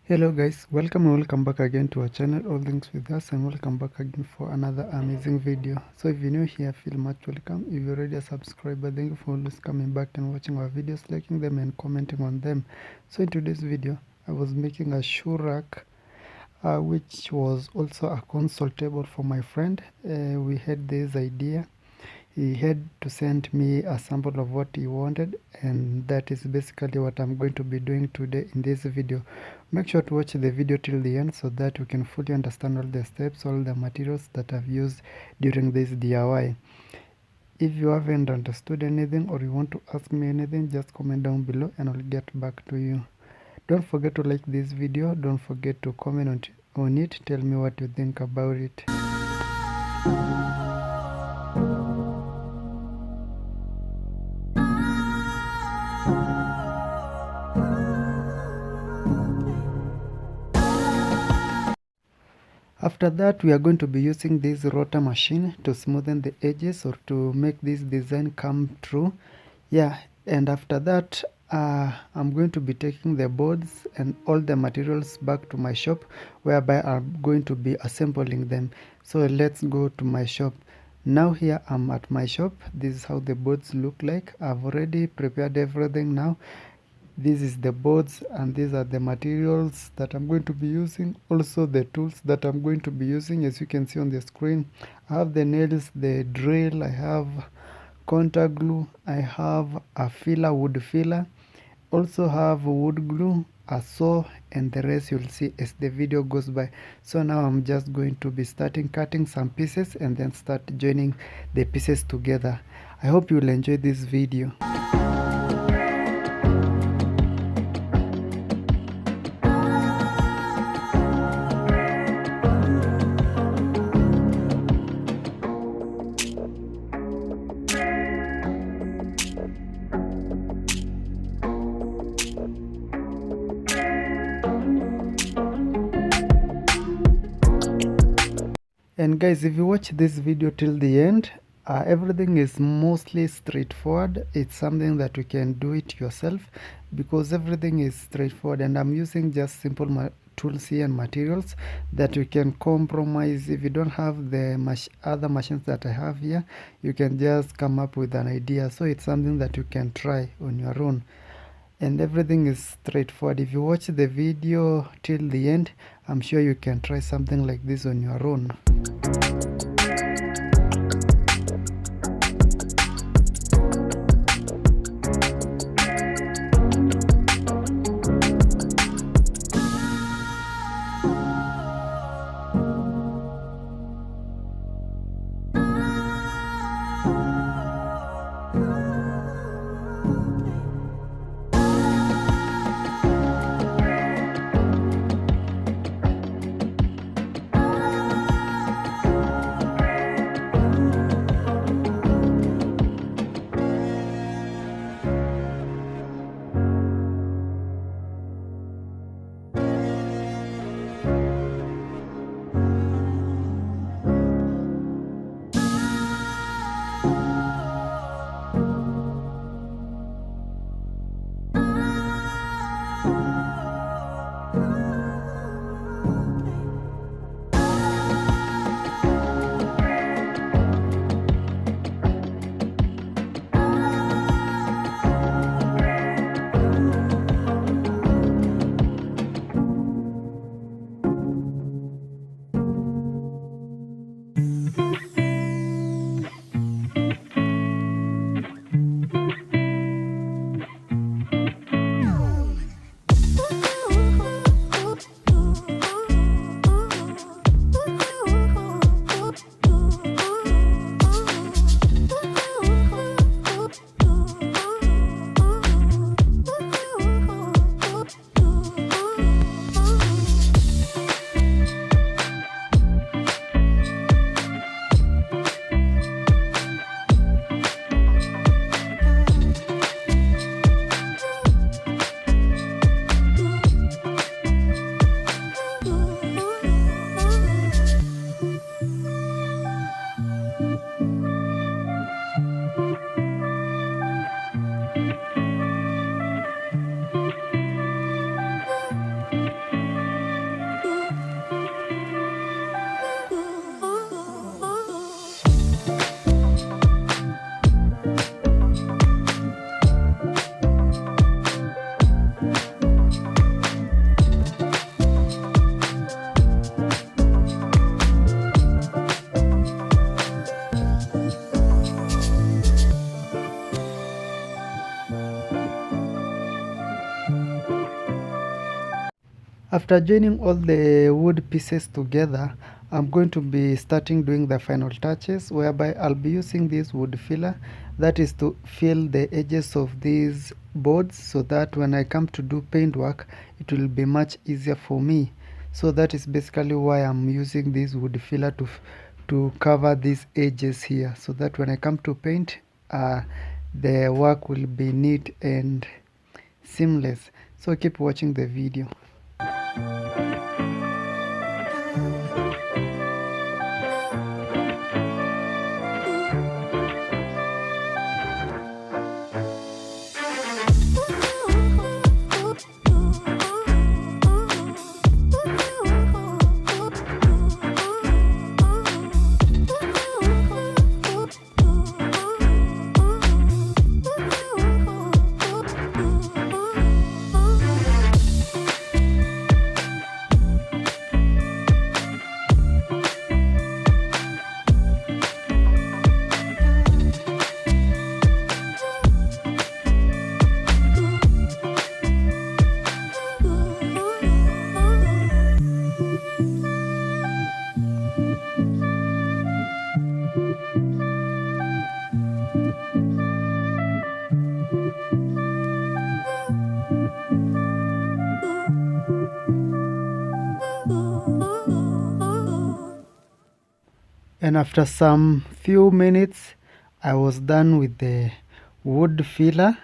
Hello guys, welcome back again to our channel All Things With Us, and welcome back again for another amazing video. So if you're new here, feel much welcome. If you're already a subscriber, thank you for always coming back and watching our videos, liking them and commenting on them. So in today's video, I was making a shoe rack, which was also a console table for my friend. We had this idea. He had to send me a sample of what he wanted, and that is basically what I'm going to be doing today in this video. Make sure to watch the video till the end so that you can fully understand all the steps, all the materials that I've used during this DIY. If you haven't understood anything or you want to ask me anything, just comment down below and I'll get back to you. Don't forget to like this video, don't forget to comment on it, tell me what you think about it. After that, we are going to be using this rotor machine to smoothen the edges or to make this design come true. Yeah, and after that, I'm going to be taking the boards and all the materials back to my shop, whereby I'm going to be assembling them. So let's go to my shop. Now here I'm at my shop. This is how the boards look like. I've already prepared everything now. This is the boards and these are the materials that I'm going to be using, also the tools that I'm going to be using. As you can see on the screen, I have the nails, the drill, I have contact glue, I have a filler, wood filler, also have wood glue, a saw, and the rest you'll see as the video goes by. So now I'm just going to be starting cutting some pieces and then start joining the pieces together. I hope you'll enjoy this video. And guys, if you watch this video till the end, everything is mostly straightforward. It's something that you can do it yourself because everything is straightforward, and I'm using just simple tools here and materials that you can compromise. If you don't have the other machines that I have here, you can just come up with an idea. So it's something that you can try on your own, and everything is straightforward. If you watch the video till the end, I'm sure you can try something like this on your own. After joining all the wood pieces together, I'm going to be starting doing the final touches, whereby I'll be using this wood filler, that is to fill the edges of these boards, so that when I come to do paint work, it will be much easier for me. So that is basically why I'm using this wood filler to cover these edges here, so that when I come to paint, the work will be neat and seamless. So keep watching the video. And after some few minutes, I was done with the wood filler.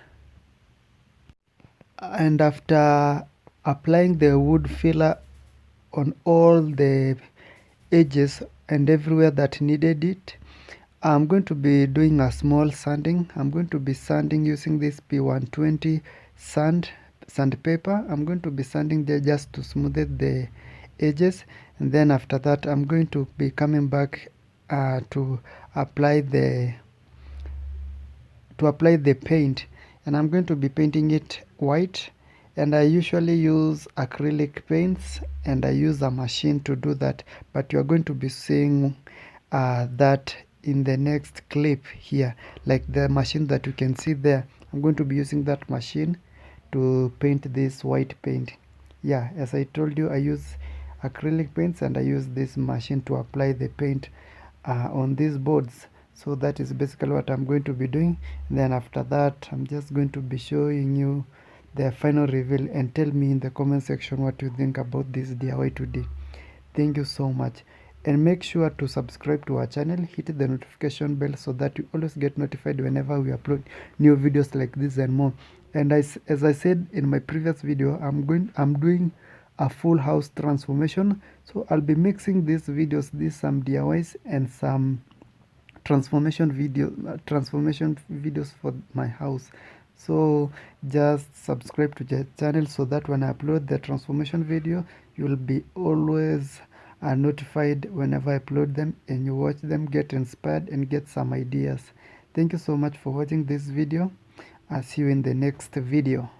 And after applying the wood filler on all the edges and everywhere that needed it, I'm going to be doing a small sanding. I'm going to be sanding using this P120 sandpaper. I'm going to be sanding there just to smooth the edges, and then after that I'm going to be coming back to apply the paint, and I'm going to be painting it white. And I usually use acrylic paints, and I use a machine to do that, but you're going to be seeing that in the next clip here, like the machine that you can see there. I'm going to be using that machine to paint this white paint. Yeah, as I told you, I use acrylic paints and I use this machine to apply the paint on these boards. So that is basically what I'm going to be doing. And then after that, I'm just going to be showing you the final reveal, and tell me in the comment section what you think about this DIY today. Thank you so much, and make sure to subscribe to our channel, hit the notification bell so that you always get notified whenever we upload new videos like this and more. And as I said in my previous video, I'm doing a full house transformation, so I'll be mixing these videos, some DIYs and some transformation videos for my house. So just subscribe to the channel so that when I upload the transformation video, you will be always notified whenever I upload them, and you watch them, get inspired and get some ideas. Thank you so much for watching this video. I'll see you in the next video.